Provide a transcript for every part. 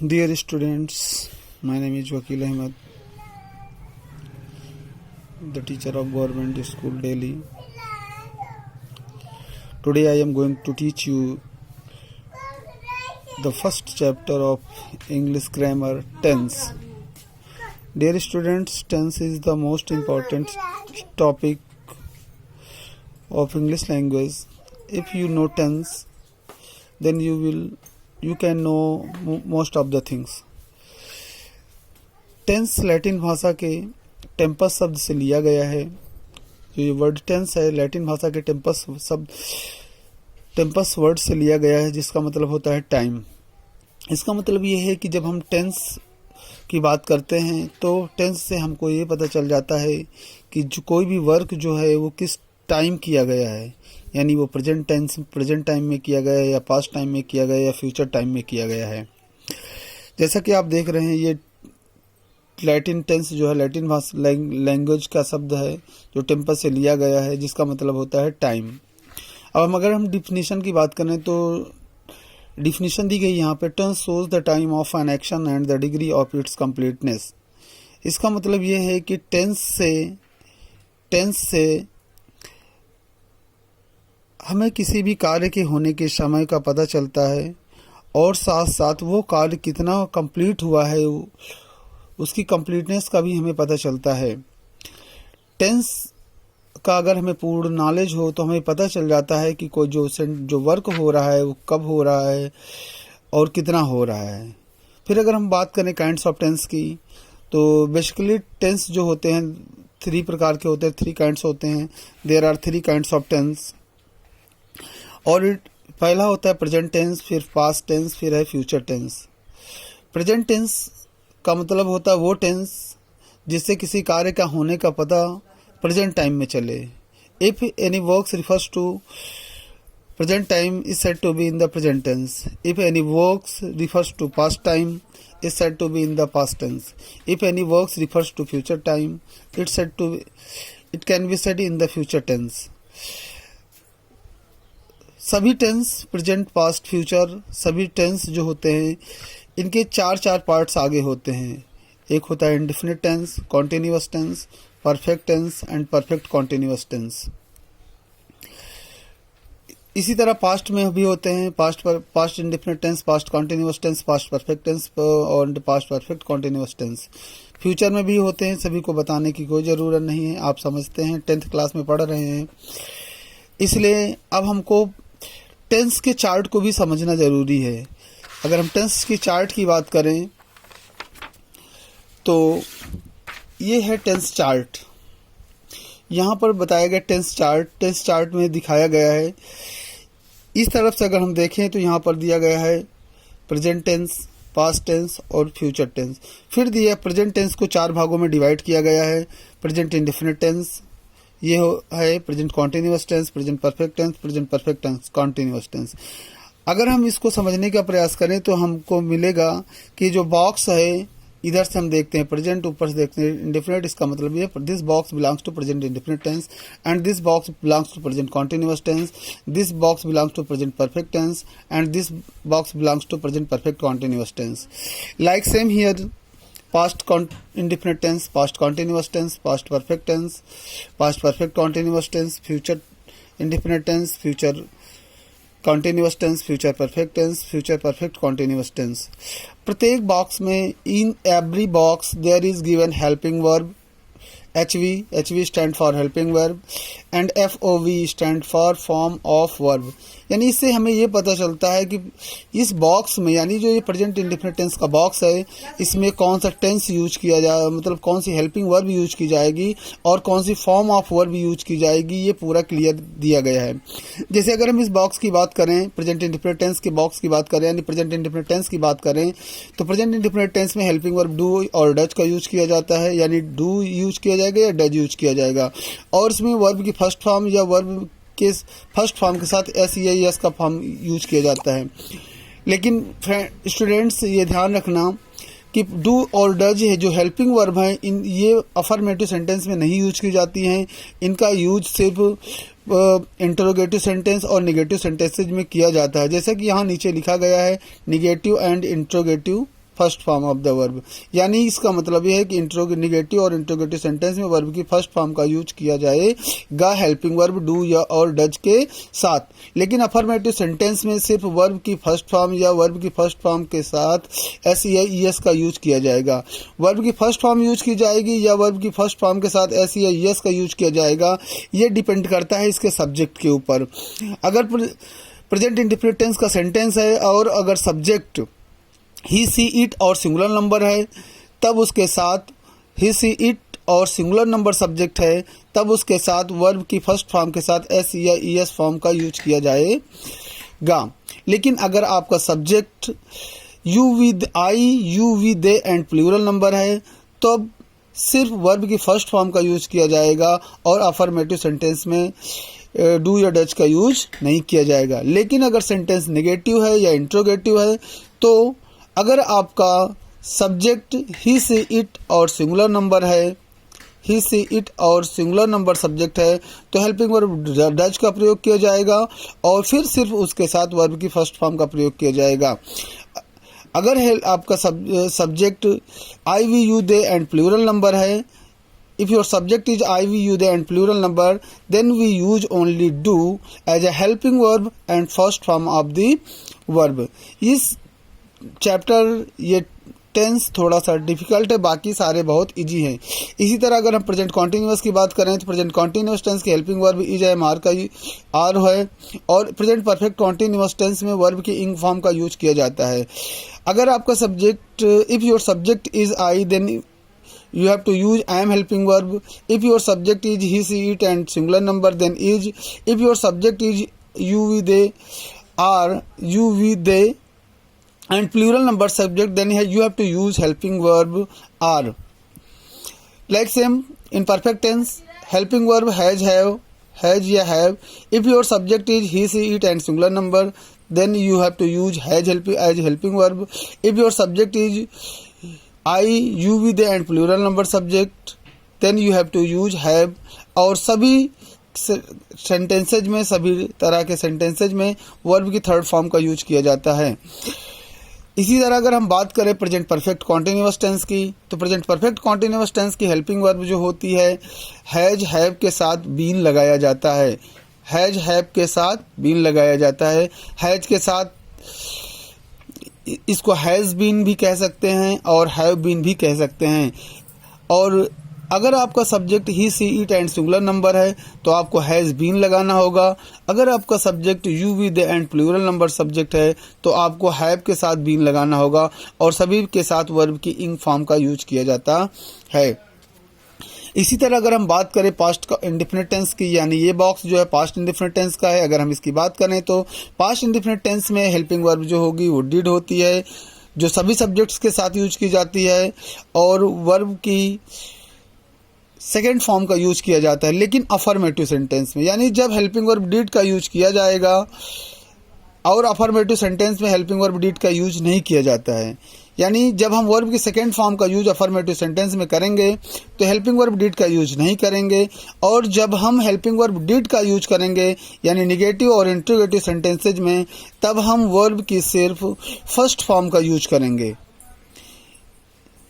Dear students, my name is Wakil Ahmed, the teacher of Government School Delhi. Today I am going to teach you the first chapter of English grammar, tense. Dear students, tense is the most important topic of English language. If you know tense, then you can know most of the things. Tense Latin भाषा के Tempest शब्द से लिया गया है। जो ये word tense है लैटिन भाषा के टेम्पस वर्ड से लिया गया है, जिसका मतलब होता है टाइम। इसका मतलब ये है कि जब हम टेंस की बात करते हैं तो टेंस से हमको ये पता चल जाता है कि जो कोई भी वर्क जो है वो किस टाइम किया गया है, यानी वो प्रेजेंट टाइम में किया गया है या पास्ट टाइम में किया गया है या फ्यूचर टाइम में किया गया है। जैसा कि आप देख रहे हैं, ये लैटिन टेंस जो है लैटिन भाषा लैंग्वेज का शब्द है जो टेम्पस से लिया गया है, जिसका मतलब होता है टाइम। अब अगर हम डिफिनीशन की बात करें तो डिफिनीशन दी गई यहाँ पे, tense shows the time of an action and the degree of its completeness. इसका मतलब ये है कि टेंस से हमें किसी भी कार्य के होने के समय का पता चलता है और साथ साथ वो कार्य कितना कंप्लीट हुआ है उसकी कंप्लीटनेस का भी हमें पता चलता है। टेंस का अगर हमें पूर्ण नॉलेज हो तो हमें पता चल जाता है कि कोई जो वर्क हो रहा है वो कब हो रहा है और कितना हो रहा है। फिर अगर हम बात करें काइंड्स ऑफ टेंस की, तो बेसिकली टेंस जो होते हैं 3 प्रकार के होते हैं, 3 काइंड्स होते हैं। There are 3 kinds of tense. और पहला होता है प्रेजेंट टेंस, फिर पास्ट टेंस, फिर है फ्यूचर टेंस। प्रेजेंट टेंस का मतलब होता है वो टेंस जिससे किसी कार्य का होने का पता प्रेजेंट टाइम में चले। If any works refers to present time is said to be in the present tense. If any works refers to past time is said to be in the past tense. If any works refers to future time, it can be said in the future tense. सभी tense present past future सभी tense जो होते हैं इनके 4 parts आगे होते हैं। एक होता है indefinite tense, continuous tense, perfect tense and perfect continuous tense. इसी तरह पास्ट में भी होते हैं past indefinite tense, past continuous tense, past perfect tense और past perfect continuous tense. Future में भी होते हैं, सभी को बताने की कोई ज़रूरत नहीं है, आप समझते हैं, 10th क्लास में पढ़ रहे हैं। इसलिए अब हमको टेंस के चार्ट को भी समझना ज़रूरी है। अगर हम टेंस की चार्ट की बात करें तो ये है टेंस चार्ट। यहाँ पर बताया गया टेंस चार्ट में दिखाया गया है। इस तरफ से अगर हम देखें तो यहाँ पर दिया गया है प्रेजेंट टेंस, पास्ट टेंस और फ्यूचर टेंस। फिर दिया प्रेजेंट टेंस को 4 भागों में डिवाइड किया गया है। प्रेजेंट इंडेफिनिट टेंस, ये है present continuous tense, present perfect tense, present perfect tense, continuous tense. अगर हम इसको समझने का प्रयास करें तो हमको मिलेगा कि जो बॉक्स है इधर से हम देखते हैं प्रेजेंट, ऊपर से देखते हैं इंडेफिनिट। इसका मतलब ये this box belongs to present indefinite tense and this box belongs to present continuous tense, this box belongs to present perfect tense and this box belongs to present perfect continuous tense. Like same here, past indefinite tense, past continuous tense, past perfect tense, past perfect continuous tense, future indefinite tense, future continuous tense, future perfect tense, future perfect continuous tense. प्रत्येक box में in every box there is given helping verb HV stand for helping verb and FOV stand for form of verb। यानी इससे हमें ये पता चलता है कि इस बॉक्स में, यानी जो ये प्रेजेंट इंडेफिनिट टेंस का बॉक्स है, इसमें कौन सा टेंस यूज किया जाए, मतलब कौन सी हेल्पिंग वर्ब यूज की जाएगी और कौन सी फॉर्म ऑफ वर्ब यूज की जाएगी, ये पूरा क्लियर दिया गया है। जैसे अगर हम इस बॉक्स की बात करें, प्रेजेंट इंडेफिनिट टेंस के बॉक्स की बात करें, यानी प्रेजेंट इंडेफिनिट टेंस की बात करें, तो प्रेजेंट इंडेफिनिट टेंस में हेल्पिंग वर्ब डू और डज का यूज किया जाता है, यानी डू यूज किया जाएगा या डज यूज किया जाएगा। और इसमें वर्ब की फर्स्ट फॉर्म या वर्ब के फर्स्ट फॉर्म के साथ SES का फॉर्म यूज किया जाता है। लेकिन स्टूडेंट्स ये ध्यान रखना कि डू और डज है जो हेल्पिंग वर्ब हैं, ये अफर्मेटिव सेंटेंस में नहीं यूज की जाती हैं। इनका यूज सिर्फ इंटरोगेटिव सेंटेंस और निगेटिव सेंटेंसेज में किया जाता है। जैसा कि यहाँ नीचे लिखा गया है, negative and interrogative first form of the verb. यानी इसका मतलब यह है कि इंट्रोगेटिव और इंट्रोगेटिव सेंटेंस में वर्ब की फर्स्ट फॉर्म का यूज किया जाएगा हेल्पिंग वर्ब डू या और डज के साथ, लेकिन अफर्मेटिव सेंटेंस में सिर्फ वर्ब की फर्स्ट फॉर्म या वर्ब की फर्स्ट फॉर्म के साथ एस या ई एस का यूज किया जाएगा। वर्ब की फर्स्ट फॉर्म यूज की जाएगी या वर्ब की फर्स्ट फॉर्म के साथ एस या ई एस का यूज किया जाएगा, यह डिपेंड करता है इसके सब्जेक्ट के ऊपर। अगर प्रेजेंट इंडेफिनिट टेंस का सेंटेंस है और अगर सब्जेक्ट ही सी इट और सिंगुलर नंबर है, तब उसके साथ ही सी इट और सिंगुलर नंबर सब्जेक्ट है, तब उसके साथ वर्ब की फर्स्ट फॉर्म के साथ एस या ई एस फॉर्म का यूज किया जाएगा। लेकिन अगर आपका subject you with I, you with they and plural number है, तो सिर्फ वर्ब की फर्स्ट फॉर्म का यूज किया जाएगा और अफर्मेटिव सेंटेंस में डू या डज का यूज नहीं किया जाएगा। लेकिन अगर सेंटेंस नेगेटिव है या इंट्रोगेटिव है, तो अगर आपका सब्जेक्ट ही सी इट और सिंगुलर नंबर है, ही सी इट और सिंगुलर नंबर सब्जेक्ट है, तो हेल्पिंग वर्ब डज का प्रयोग किया जाएगा और फिर सिर्फ उसके साथ वर्ब की फर्स्ट फॉर्म का प्रयोग किया जाएगा। अगर आपका subject I we you they and plural number है, if your subject is I, we, you, they and plural number, then we use only do as a helping verb and first form of the verb। इस chapter ये tense थोड़ा सा difficult है, बाकी सारे बहुत easy हैं। इसी तरह अगर हम प्रेजेंट कॉन्टिन्यूअस की बात करें तो प्रेजेंट कॉन्टिन्यूअस टेंस की helping verb is am are का आर है और प्रेजेंट परफेक्ट कॉन्टिन्यूअस टेंस में वर्ब की इंग फॉर्म का यूज किया जाता है। अगर आपका subject if your subject is I, then you have to use am helping verb। if your subject is he, she, it and singular number, then is। if your subject is you, we, they are you, we, they and plural number subject, then you have to use helping verb are। like same in perfect tense, helping verb has, have, has या have। if your subject is he, she, it and singular number, then you have to use has as helping verb। if your subject is I, you, we, they and plural number subject, then you have to use have। और सभी sentences में, सभी तरह के sentences में verb की third form का use किया जाता है। इसी तरह अगर हम बात करें प्रेजेंट परफेक्ट कॉन्टिन्यूअस टेंस की, तो प्रेजेंट परफेक्ट कॉन्टिन्यूअस टेंस की हेल्पिंग वर्ब जो होती है हैज हैव के साथ बीन लगाया जाता है। हैज हैव के साथ बीन लगाया जाता है। हैज के साथ इसको हैज़ बीन भी कह सकते हैं और हैव बीन भी कह सकते हैं। और अगर आपका subject he, she, it and singular number है, तो आपको हैज़ बीन लगाना होगा। अगर आपका subject you, we, they and plural number subject है, तो आपको हैव के साथ बीन लगाना होगा और सभी के साथ वर्ब की इंग फॉर्म का यूज किया जाता है। इसी तरह अगर हम बात करें पास्ट इंडेफिनिट टेंस की, यानी ये बॉक्स जो है पास्ट इंडेफिनिट टेंस का है, अगर हम इसकी बात करें तो पास्ट इंडेफिनिट टेंस में हेल्पिंग वर्ब जो होगी वो डिड होती है, जो सभी सब्जेक्ट्स के साथ यूज की जाती है और वर्ब की सेकेंड फॉर्म का यूज किया जाता है। लेकिन अफर्मेटिव सेंटेंस में, यानी जब हेल्पिंग वर्ब डिड का यूज किया जाएगा और अफर्मेटिव सेंटेंस में हेल्पिंग वर्ब डिड का यूज नहीं किया जाता है। यानी जब हम वर्ब की सेकेंड फॉर्म का यूज अफर्मेटिव सेंटेंस में करेंगे तो हेल्पिंग वर्ब डिड का यूज नहीं करेंगे, और जब हम हेल्पिंग वर्ब डिड का यूज करेंगे यानी निगेटिव और इंट्रोगेटिव सेंटेंसेज में, तब हम वर्ब की सिर्फ फर्स्ट फॉर्म का यूज करेंगे।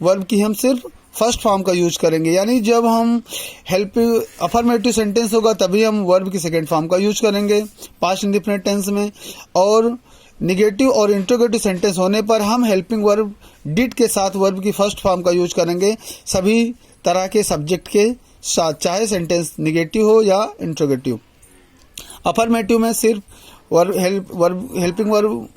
वर्ब की हम सिर्फ फर्स्ट फॉर्म का यूज करेंगे, यानी जब हम हेल्पिंग अफर्मेटिव सेंटेंस होगा तभी हम वर्ब की सेकेंड फॉर्म का यूज करेंगे पास्ट इंडेफिनिट टेंस में, और निगेटिव और इंट्रोगेटिव सेंटेंस होने पर हम हेल्पिंग वर्ब डिड के साथ वर्ब की फर्स्ट फॉर्म का यूज करेंगे सभी तरह के सब्जेक्ट के साथ, चाहे सेंटेंस निगेटिव हो या इंट्रोगेटिव। अफर्मेटिव में सिर्फ हेल्पिंग वर्ब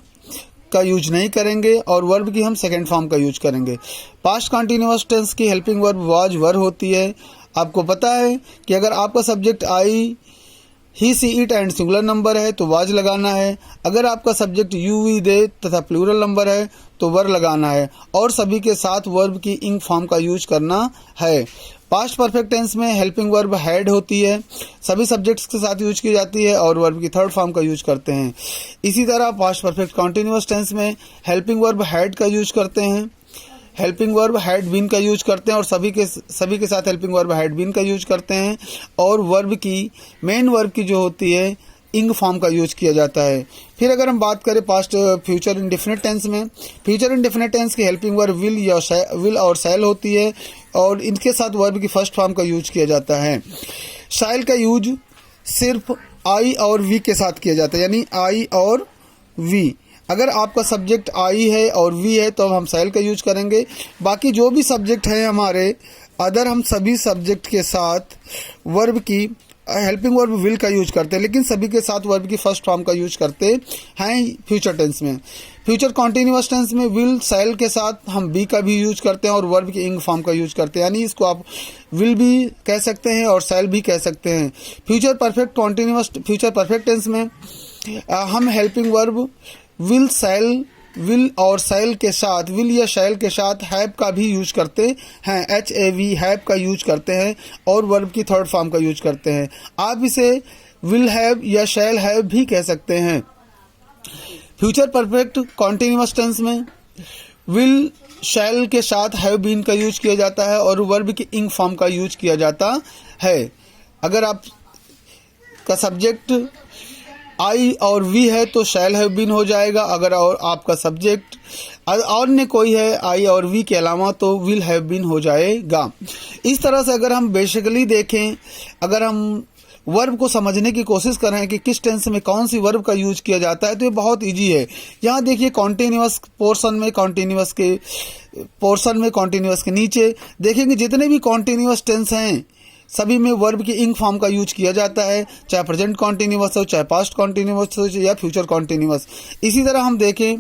का यूज नहीं करेंगे और वर्ब की हम सेकेंड फॉर्म का यूज करेंगे। पास्ट कंटिन्यूअस टेंस की हेल्पिंग वर्ब वाज वर होती है। आपको पता है कि अगर आपका subject I, he, she, it and singular number है तो वाज लगाना है। अगर आपका सब्जेक्ट यू, वी, दे तथा प्लूरल नंबर है तो वर लगाना है और सभी के साथ वर्ब की इंग फॉर्म का यूज करना है। पास्ट परफेक्ट टेंस में हेल्पिंग वर्ब हैड होती है, सभी सब्जेक्ट्स के साथ यूज की जाती है और वर्ब की थर्ड फॉर्म का यूज करते हैं। इसी तरह पास्ट परफेक्ट कॉन्टिन्यूअस टेंस में हेल्पिंग वर्ब हैड का यूज करते हैं, हेल्पिंग वर्ब हैड बीन का यूज करते हैं और सभी के साथ हेल्पिंग वर्ब हैड बीन का यूज करते हैं। और वर्ब की मेन वर्ब की जो होती है इंग फॉर्म का यूज किया जाता है। फिर अगर हम बात करें पास्ट फ्यूचर इंडेफिनिट टेंस में, फ्यूचर इंडेफिनिट टेंस की हेल्पिंग वर्ब विल और शैल होती है और इनके साथ वर्ब की फर्स्ट फॉर्म का यूज किया जाता है। शैल का यूज सिर्फ आई और वी के साथ किया जाता है, यानी आई और वी। अगर आपका सब्जेक्ट आई है और वी है तो हम शैल का यूज करेंगे। बाकी जो भी सब्जेक्ट हैं हमारे अदर, हम सभी सब्जेक्ट के साथ वर्ब की हेल्पिंग वर्ब विल का यूज करते हैं, लेकिन सभी के साथ वर्ब की फर्स्ट फॉर्म का यूज करते हैं फ्यूचर टेंस में। फ्यूचर कॉन्टिन्यूअस टेंस में विल शैल के साथ हम बी का भी यूज करते हैं और वर्ब की इंग फॉर्म का यूज करते हैं, यानी इसको आप विल भी कह सकते हैं और शैल भी कह सकते हैं। Future perfect continuous future perfect tense में हम हेल्पिंग वर्ब विल और शैल के साथ, विल या शैल के साथ हैव का भी यूज करते हैं, HAV हैव का यूज करते हैं और वर्ब की थर्ड फॉर्म का यूज करते हैं। आप इसे विल हैव या शैल हैव भी कह सकते हैं। फ्यूचर परफेक्ट कॉन्टिन्यूअस टेंस में विल शैल के साथ हैव बीन का यूज किया जाता है और वर्ब की इंग फॉर्म का यूज किया जाता है। अगर आप का सब्जेक्ट आई और वी है तो शैल हैव बीन हो जाएगा। अगर और आपका सब्जेक्ट और ने कोई है आई और वी के अलावा तो विल हैव बीन हो जाएगा। इस तरह से अगर हम बेसिकली देखें, अगर हम वर्ब को समझने की कोशिश करें कि किस टेंस में कौन सी वर्ब का यूज किया जाता है तो ये बहुत इजी है। यहाँ देखिए कॉन्टिन्यूअस पोर्शन में कॉन्टिन्यूअस के नीचे देखेंगे जितने भी कॉन्टिन्यूअस टेंस हैं सभी में वर्ब की इंग फॉर्म का यूज किया जाता है, चाहे प्रेजेंट कॉन्टिन्यूअस हो, चाहे पास्ट कॉन्टिन्यूअस हो या फ्यूचर कॉन्टिन्यूअस। इसी तरह हम देखें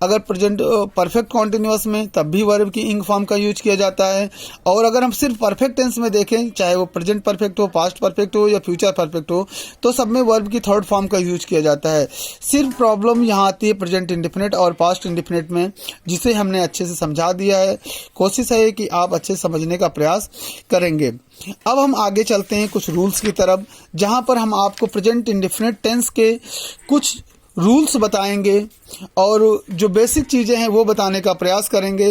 अगर प्रेजेंट परफेक्ट कॉन्टिन्यूअस में तब भी वर्ब की इंग फॉर्म का यूज किया जाता है। और अगर हम सिर्फ परफेक्ट टेंस में देखें, चाहे वो प्रेजेंट परफेक्ट हो, पास्ट परफेक्ट हो या फ्यूचर परफेक्ट हो, तो सब में वर्ब की थर्ड फॉर्म का यूज किया जाता है। सिर्फ प्रॉब्लम यहाँ आती है प्रेजेंट इंडेफिनिट और पास्ट इंडेफिनिट में, जिसे हमने अच्छे से समझा दिया है। कोशिश है कि आप अच्छे से समझने का प्रयास करेंगे। अब हम आगे चलते हैं कुछ रूल्स की तरफ, जहां पर हम आपको प्रेजेंट इंडेफिनिट टेंस के कुछ रूल्स बताएंगे और जो बेसिक चीज़ें हैं वो बताने का प्रयास करेंगे।